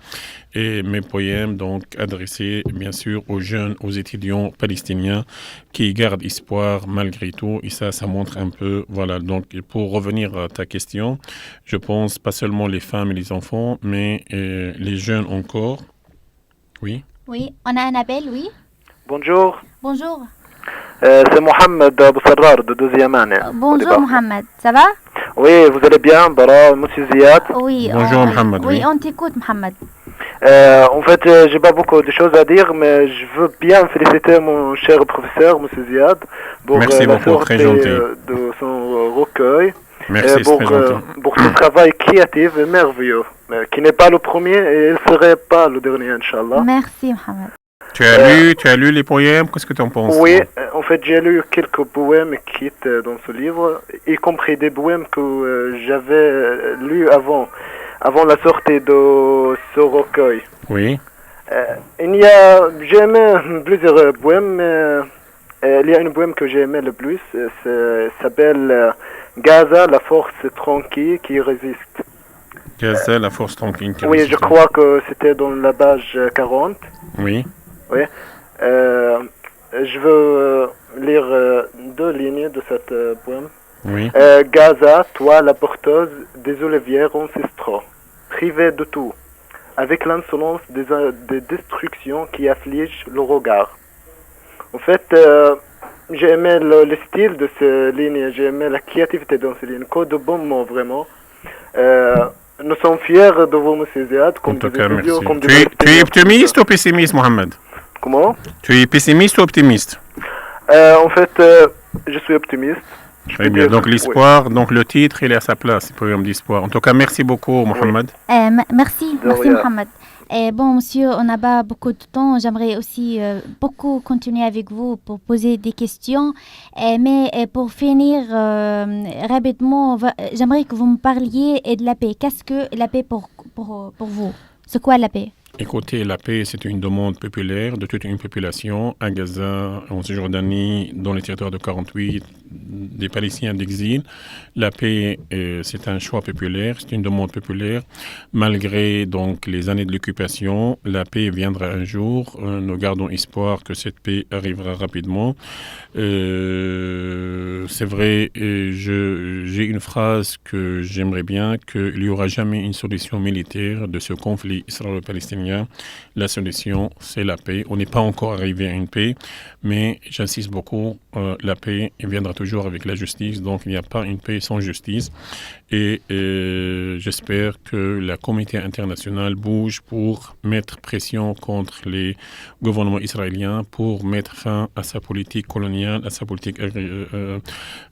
mes poèmes donc adressés bien sûr aux jeunes, aux étudiants palestiniens qui gardent espoir malgré tout. Et ça montre un peu, voilà. Donc pour revenir à ta question, je pense pas seulement les femmes et les enfants, mais les jeunes encore. Oui. Oui, on a un appel, oui. Bonjour. Bonjour. C'est Mohamed Boussarrar de 2e année. Bonjour Mohamed, ça va? Oui, vous allez bien, Bara, Monsieur Ziad? Oui. Bonjour Mohamed. Oui, on t'écoute Mohamed. En fait, j'ai pas beaucoup de choses à dire, mais je veux bien féliciter mon cher professeur, Monsieur Ziad, pour merci la beaucoup, sortie très gentil. de son recueil. Merci, pour ce travail créatif et merveilleux, qui n'est pas le premier et il ne serait pas le dernier, Inch'Allah. Merci Mohamed. Tu as lu les poèmes, qu'est-ce que tu en penses? Oui, en fait j'ai lu quelques poèmes qui étaient dans ce livre, y compris des poèmes que j'avais lus avant la sortie de ce recueil. Oui. J'ai aimé plusieurs poèmes, mais il y a une poème que j'ai aimé le plus, s'appelle Gaza, la force tranquille qui résiste. Gaza, la force tranquille qui résiste. Oui, je crois que c'était dans la page 40. Oui. Oui. Je veux lire 2 lignes de cette poème. Oui. Gaza, toi la porteuse des olivières ancestraux, privée de tout, avec l'insolence des destructions qui affligent le regard. En fait, j'ai aimé le style de ces lignes, j'ai aimé la créativité dans ces lignes, que de bons mots vraiment. Nous sommes fiers de vous, Monsieur Ziad, comme des étudiants, comme des... Tu es optimiste ou pessimiste, Mohamed? Comment? Tu es pessimiste ou optimiste? En fait, je suis optimiste. Très bien, donc l'espoir, oui. Donc le titre, il est à sa place, le poème d'espoir. En tout cas, merci beaucoup, Mohamed. Merci Mohamed. Bon, monsieur, on n'a pas beaucoup de temps. J'aimerais aussi beaucoup continuer avec vous pour poser des questions. Mais pour finir rapidement, j'aimerais que vous me parliez de la paix. Qu'est-ce que la paix pour vous? C'est quoi la paix? Écoutez, la paix, c'est une demande populaire de toute une population à Gaza, en Cisjordanie, dans les territoires de 48, des Palestiniens d'exil. La paix, c'est un choix populaire, c'est une demande populaire. Malgré donc les années de l'occupation, la paix viendra un jour. Nous gardons espoir que cette paix arrivera rapidement. C'est vrai, j'ai une phrase que j'aimerais bien, qu'il n'y aura jamais une solution militaire de ce conflit israélo-palestinien. La solution, c'est la paix. On n'est pas encore arrivé à une paix, mais j'insiste beaucoup, la paix viendra toujours avec la justice, donc il n'y a pas une paix sans justice. Et j'espère que la communauté internationale bouge pour mettre pression contre les gouvernements israéliens, pour mettre fin à sa politique coloniale, à sa politique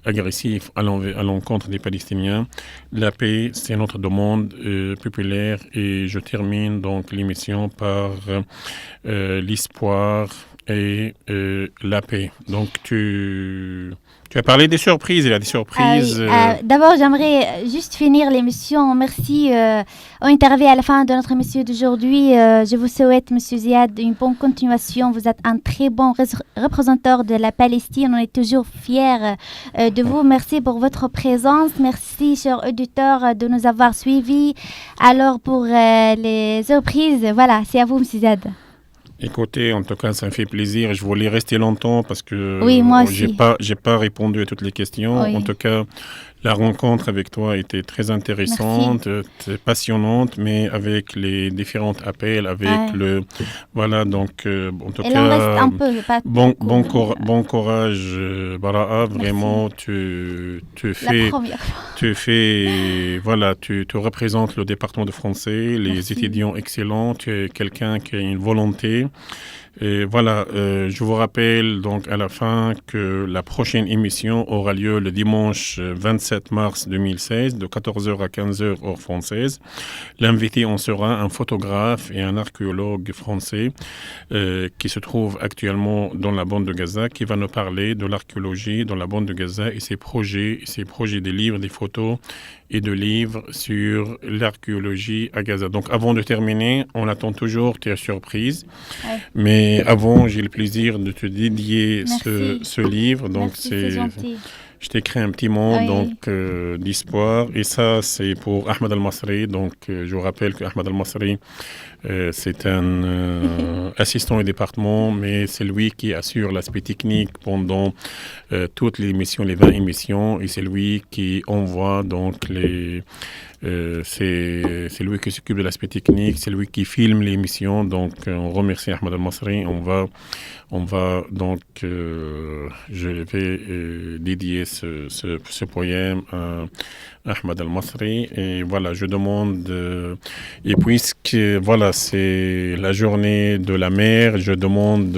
agressive à l'encontre des Palestiniens. La paix, c'est notre demande populaire et je termine donc l'émission par l'espoir et la paix. Donc tu as parlé des surprises, il y a des surprises. D'abord, j'aimerais juste finir l'émission. Merci. On est arrivé à la fin de notre émission d'aujourd'hui. Je vous souhaite, Monsieur Ziad, une bonne continuation. Vous êtes un très bon représentant de la Palestine. On est toujours fiers de vous. Merci pour votre présence. Merci, chers auditeurs, de nous avoir suivis. Alors, pour les surprises, voilà, c'est à vous, Monsieur Ziad. Écoutez, en tout cas, ça me fait plaisir. Je voulais rester longtemps parce que oui, moi aussi. J'ai pas répondu à toutes les questions. Oui. En tout cas, la rencontre avec toi était très intéressante, passionnante, mais avec les différents appels, avec voilà, donc en tout cas, reste un peu, pas bon courage, Baraa. Vraiment, tu représentes le département de français, les étudiants excellents. Tu es quelqu'un qui a une volonté. Et voilà, je vous rappelle donc à la fin que la prochaine émission aura lieu le dimanche 27 mars 2016 de 14h à 15h heure française. L'invité en sera un photographe et un archéologue français qui se trouve actuellement dans la bande de Gaza, qui va nous parler de l'archéologie dans la bande de Gaza et ses projets des livres, des photos et de livres sur l'archéologie à Gaza. Donc avant de terminer, on attend toujours tes surprises. Mais avant, j'ai le plaisir de te dédier ce livre. Donc c'est gentil. Je t'écris un petit mot d'histoire. Et ça, c'est pour Ahmed Al-Masri. Donc je vous rappelle que Ahmed Al-Masri, c'est un assistant au département, mais c'est lui qui assure l'aspect technique pendant toutes les émissions, les 20 émissions. Et c'est lui qui envoie donc c'est lui qui s'occupe de l'aspect technique, c'est lui qui filme l'émission. Donc on remercie Ahmed Al-Masri. On va donc je vais dédier ce poème à Ahmed Al-Masri. Et voilà, je demande et puisque voilà, c'est la journée de la mer, je demande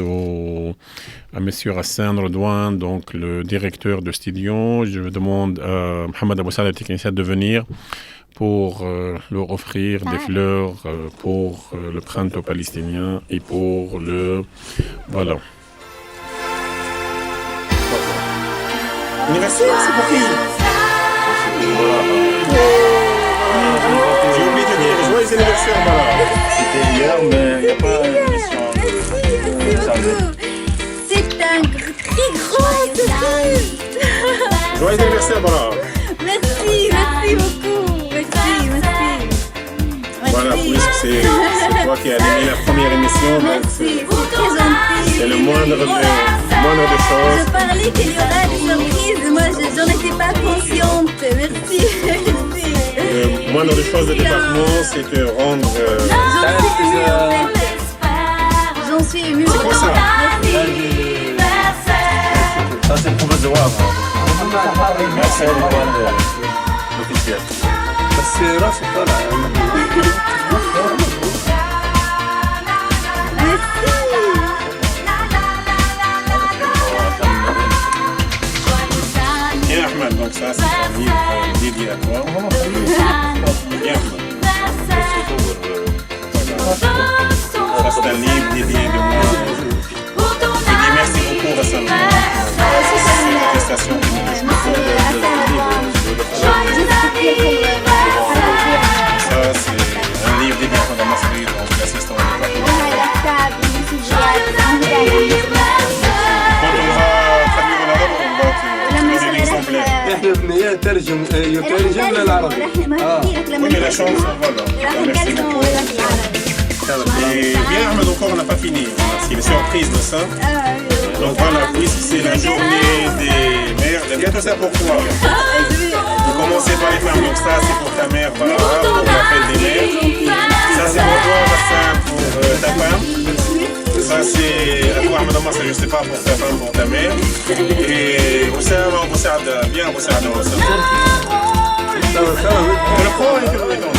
à Monsieur Hassan Redouane, donc le directeur de studio, je demande à Mohamed Abou Saad, le technicien, de venir pour leur offrir des fleurs pour le printemps palestinien et pour le... Voilà. Anniversaire, c'est pour qui? J'ai oublié de dire joyeux anniversaire, voilà. C'était hier, mais il n'y a pas d'émission de... C'est un très grand surprise. Joyeux anniversaire, voilà. Merci beaucoup. Merci. Voilà, puisque c'est toi qui as animé la première émission. Merci, c'est très gentil. C'est le moindre de choses. Je parlais qu'il y aura des surprises, moi j'en étais pas consciente. Merci. Le moindre des choses de département, c'est de rendre... J'en suis émue. C'est quoi ça? Ça c'est provisoire. Merci à l'officiel. C'est راسك طالع Bien Ahmed, donc ça c'est un livre dédié à toi. Bien Ahmed. Ça c'est un livre dédié de moi. Je dis merci beaucoup Hassan. C'est une prestation que je me fais de livre. Ça, c'est un livre dédié à Ahmed Al-Masri, donc l'assistant au département. Quand on va traduire l'arabe, on va te donner l'exemplaire. Oui, mais la chance, voilà. Merci beaucoup. Et bien, Ahmed, encore, on n'a pas fini. C'est une surprise de ça. Donc voilà, puisque c'est la journée des mères, bientôt ça pour toi. Vous commencez par les femmes, donc ça c'est pour ta mère, voilà, pour l'appel des mères. Ça c'est pour toi, Hassan, pour ta femme. Ça c'est à toi, Ahmed Al-Masri, je sais pas, pour ta femme, pour ta mère. Et Oussama, bien Oussama. Je le prends et je le mets dans le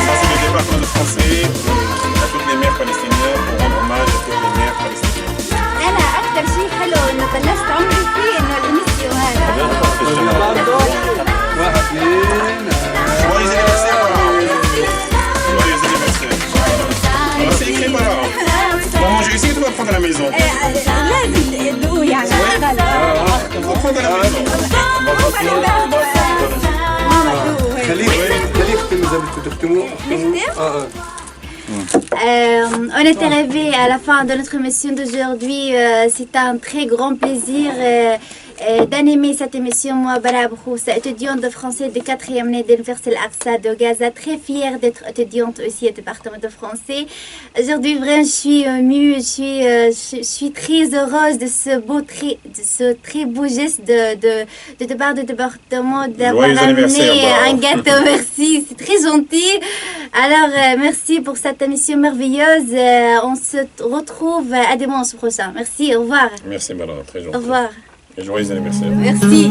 ça c'est le département de français à toutes les mères palestiniennes pour rendre hommage à toutes les mères palestiniennes. أنا أكثر شيء حلو إنه بلشت عمري فيه إنه الإميسيو هذا. Joyeux anniversaire. Joyeux anniversaire. C'est écrit par maison. لازم تقولوا يعني Faut prendre à la maison. ماما تقول خليك تختموا. On est arrivé à la fin de notre émission d'aujourd'hui. C'est un très grand plaisir d'animer cette émission. Moi, Bara Broussa, étudiante de français de 4e année de l'Université Al-Aqsa de Gaza, très fière d'être étudiante aussi au département de français. Aujourd'hui, vraiment, je suis émue, je suis très heureuse de ce très beau geste de part du département d'avoir amené un gâteau. Merci, c'est très gentil. Alors, merci pour cette émission merveilleuse. On se retrouve à dimanche prochain. Merci, au revoir. Merci, madame, très gentil. Au revoir. Et joyeux anniversaire. Merci.